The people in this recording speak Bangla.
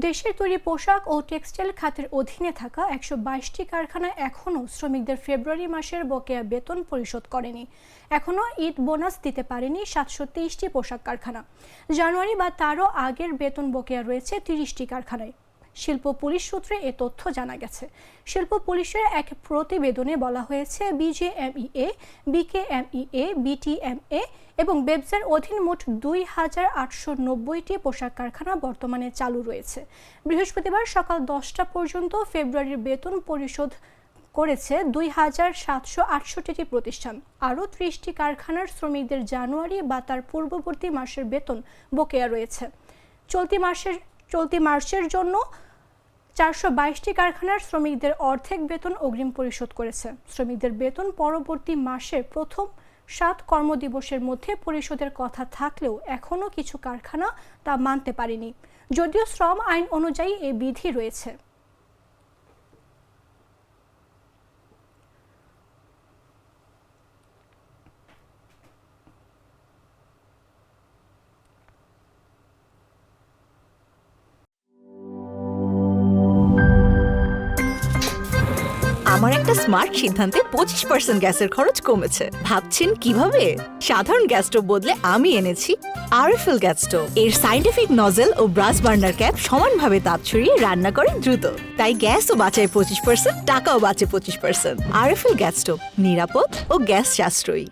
দেশের তৈরি পোশাক ও টেক্সটাইল খাতের অধীনে থাকা ১২২টি কারখানা এখনও শ্রমিকদের ফেব্রুয়ারি মাসের বকেয়া বেতন পরিশোধ করেনি। এখনও ঈদ বোনাস দিতে পারেনি ৭২৩টি পোশাক কারখানা। জানুয়ারি বা তারও আগের বেতন বকেয়া রয়েছে ৩০টি কারখানায়। শিল্প পুলিশ সূত্রে এ তথ্য জানা গেছে। শিল্প পুলিশের এক প্রতিবেদনে বলা হয়েছে, বিজেএমইএ, বিকেএমইএ, বিটিএমএ এবং বেবসের অধীন মোট ২,৮৯০টি পোশাক কারখানা বর্তমানে চালু রয়েছে। বৃহস্পতিবার সকাল ১০টা পর্যন্ত ফেব্রুয়ারির বেতন পরিশোধ করেছে ২,৭৬৮টি প্রতিষ্ঠান। আরও ৩০টি কারখানার শ্রমিকদের জানুয়ারি বা তার পূর্ববর্তী মাসের বেতন বকেয়া রয়েছে। চলতি মার্চের জন্য ৪২২টি কারখানার শ্রমিকদের অর্ধেক বেতন অগ্রিম পরিশোধ করেছে। শ্রমিকদের বেতন পরবর্তী মাসের প্রথম ৭ কর্মদিবসের মধ্যে পরিশোধের কথা থাকলেও এখনও কিছু কারখানা তা মানতে পারেনি, যদিও শ্রম আইন অনুযায়ী এ বিধি রয়েছে। আমার একটা স্মার্ট সিদ্ধান্তে 25% গ্যাসের খরচ কমেছে। ভাবছেন কিভাবে? সাধারণ গ্যাস স্টোভ বদলে আমি এনেছি আরএফএল গ্যাস স্টোভ। এর সায়েন্টিফিক নজল ও ব্রাস বার্নার ক্যাপ সমানভাবে তাপ ছড়িয়ে রান্না করে দ্রুত, তাই গ্যাসও বাঁচায় 25%, টাকাও বাঁচে 25%। আরএফএল গ্যাস স্টোভ নিরাপদ ও গ্যাস সাশ্রয়ী।